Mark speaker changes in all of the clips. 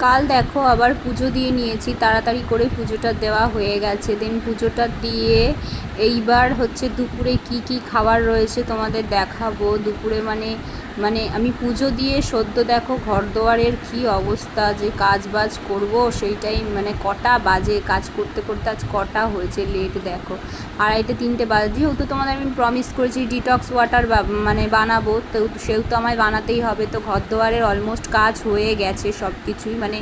Speaker 1: কাল দেখো আবার পুজো দিয়ে নিয়েছি, তাড়াতাড়ি করে পুজোটা দেওয়া হয়ে গেছে। দেন পুজোটা দিয়ে এইবার হচ্ছে দুপুরে কি কি খাবার রয়েছে তোমাদের দেখাবো। দুপুরে মানে মানে আমি পুজো দিয়ে সদ্য দেখো ঘরদোয়ারের কী অবস্থা, যে কাজ বাজ করবো সেইটাই মানে কটা বাজে, কাজ করতে করতে আজ কটা হয়েছে লেট দেখো, 2:30-3টে বাজে। যেহেতু তোমাদের আমি প্রমিস করেছি ডিটক্স ওয়াটার মানে বানাবো, তো সেহেতু আমায় বানাতেই হবে। তো ঘরদোয়ারের অলমোস্ট কাজ হয়ে গেছে সব কিছুই, মানে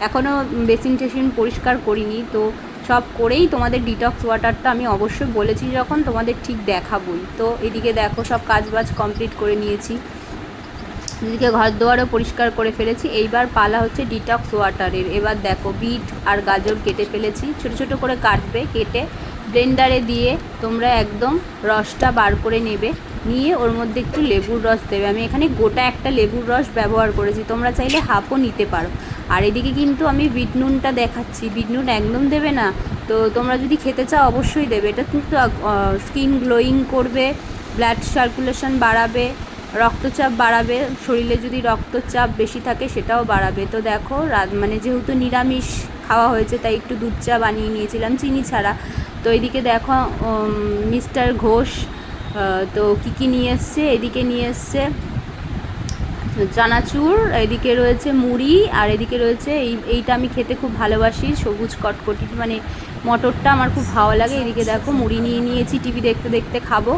Speaker 1: এখনও বেসিন টেসিন পরিষ্কার করিনি, তো সব করেই তোমাদের ডিটক্স ওয়াটারটা আমি অবশ্যই বলেছি যখন তোমাদের ঠিক দেখাবই। তো এদিকে দেখো সব কাজ বাজ কমপ্লিট করে নিয়েছি, এদিকে ঘরদোয়ারও পরিষ্কার করে ফেলেছি। এইবার পালা হচ্ছে ডিটক্স ওয়াটারের। এবার দেখো বিট আর গাজর কেটে ফেলেছি, ছোটো ছোটো করে কাটবে, কেটে ব্লেন্ডারে দিয়ে তোমরা একদম রসটা বার করে নেবে, নিয়ে ওর মধ্যে একটু লেবুর রস দেবে। আমি এখানে গোটা একটা লেবুর রস ব্যবহার করেছি, তোমরা চাইলে হাফও নিতে পারো। আর এদিকে কিন্তু আমি বিট নুনটা দেখাচ্ছি, বিট নুন একদম দেবে না, তো তোমরা যদি খেতে চাও অবশ্যই দেবে। এটা কিন্তু স্কিন গ্লোয়িং করবে, ব্লাড সার্কুলেশন বাড়াবে, রক্তচাপ বাড়াবে, শরীরে যদি রক্তচাপ বেশি থাকে সেটাও বাড়াবে। তো দেখো মানে যেহেতু নিরামিষ খাওয়া হয়েছে তাই একটু দুধ চা বানিয়ে নিয়েছিলাম চিনি ছাড়া। তো এদিকে দেখো মিস্টার ঘোষ তো কী নিয়ে এসছে, এদিকে নিয়ে এসছে চানাচুর, এদিকে রয়েছে মুড়ি, আর এদিকে রয়েছে এইটা আমি খেতে খুব ভালোবাসি, সবুজ কটকটি মানে মটরটা আমার খুব ভালো লাগে। এদিকে দেখো মুড়ি নিয়ে নিয়েছি, টিভি দেখতে দেখতে খাবো।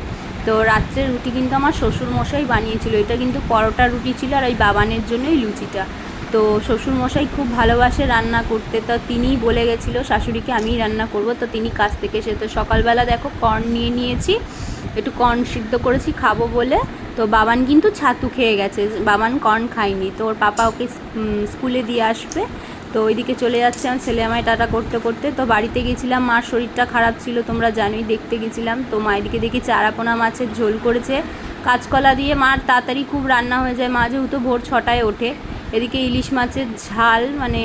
Speaker 1: তো রাত্রের রুটি কিন্তু আমার শ্বশুরমশাই বানিয়েছিল, এটা কিন্তু পরোটা রুটি ছিল, আর এই বাবানের জন্যই লুচিটা। তো শ্বশুরমশাই খুব ভালোবাসে রান্না করতে, তো তিনিই বলে গেছিলো শাশুড়িকে আমিই রান্না করব, তো তিনি কাছ থেকে এসে। তো সকালবেলা দেখো কর্ন নিয়ে নিয়েছি, একটু কর্ন সিদ্ধ করেছি খাবো বলে। তো বাবান কিন্তু ছাতু খেয়ে গেছে, বাবান কর্ন খায়নি, তো ওর পাপা ওকে স্কুলে দিয়ে আসবে। তো ওইদিকে চলে যাচ্ছে আমার ছেলে আমায় টাটা করতে করতে। তো বাড়িতে গেছিলাম, মার শরীরটা খারাপ ছিল তোমরা জানোই, দেখতে গেছিলাম। তো মা এদিকে দেখি চারাপোনা মাছের ঝোল করেছে কাঁচকলা দিয়ে, মার তাড়াতাড়ি খুব রান্না হয়ে যায়, মা যেহেতু ভোর 6টায় ওঠে। এদিকে ইলিশ মাছের ঝাল মানে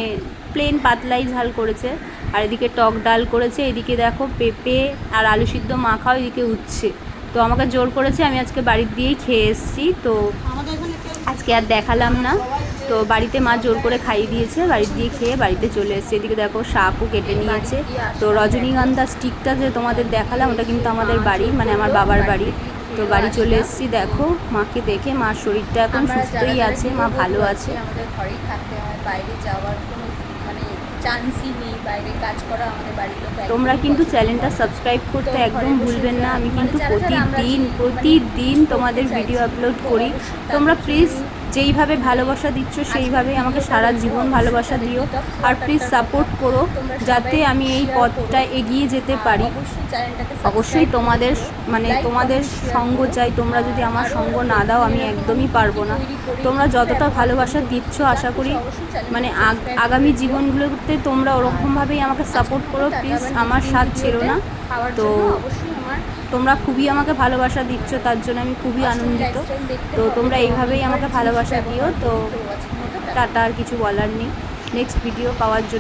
Speaker 1: প্লেন পাতলাই ঝাল করেছে, আর এদিকে টক ডাল করেছে। এদিকে দেখো পেঁপে আর আলু সিদ্ধ মাখাও এদিকে উঠছে। তো আমাকে জোর করেছে, আমি আজকে বাড়ির দিয়েই খেয়ে এসেছি, তো আজকে আর দেখালাম না। তো বাড়িতে মা জোর করে খাইয়ে দিয়েছে, বাড়ির দিয়ে খেয়ে বাড়িতে চলে এসেছে। এদিকে দেখো শাকও কেটে নিয়েছে। তো রজনীগন্ধা স্টিকটা যে তোমাদের দেখালাম ওটা কিন্তু আমাদের বাড়ি, মানে আমার বাবার বাড়ি। তো বাড়ি চলে এসেছি, দেখো মাকে দেখে, মার শরীরটা এখন সুস্থই আছে, মা ভালো আছে।
Speaker 2: আমাদের ঘরেই থাকতে হয়, বাইরে যাওয়ার কোনো মানে চান্সই নেই, বাইরে কাজ করা আমাদের বাড়ির লোক।
Speaker 1: তোমরা কিন্তু চ্যানেলটা সাবস্ক্রাইব করতে একদম ভুলবেন না, আমি কিন্তু প্রতিদিন তোমাদের ভিডিও আপলোড করি। তোমরা প্লিজ যেইভাবে ভালোবাসা দিচ্ছ সেইভাবেই আমাকে সারা জীবন ভালোবাসা দিও, আর প্লিজ সাপোর্ট করো যাতে আমি এই পথটা এগিয়ে যেতে পারি। অবশ্যই তোমাদের মানে তোমাদের সঙ্গ চাই, তোমরা যদি আমার সঙ্গ না দাও আমি একদমই পারবো না। তোমরা যতটা ভালোবাসা দিচ্ছ আশা করি মানে আগামী জীবনগুলোতে তোমরা ওরকমভাবেই আমাকে সাপোর্ট করো, প্লিজ আমার সাথ ছেড়ো না। তো তোমরা খুবই আমাকে ভালোবাসা দিচ্ছ, তার জন্য আমি খুবই আনন্দিত। তো তোমরা এইভাবেই আমাকে ভালোবাসা দিও। তো টাটা, আর কিছু বলার নেই। নেক্সট ভিডিও পাওয়ার জন্য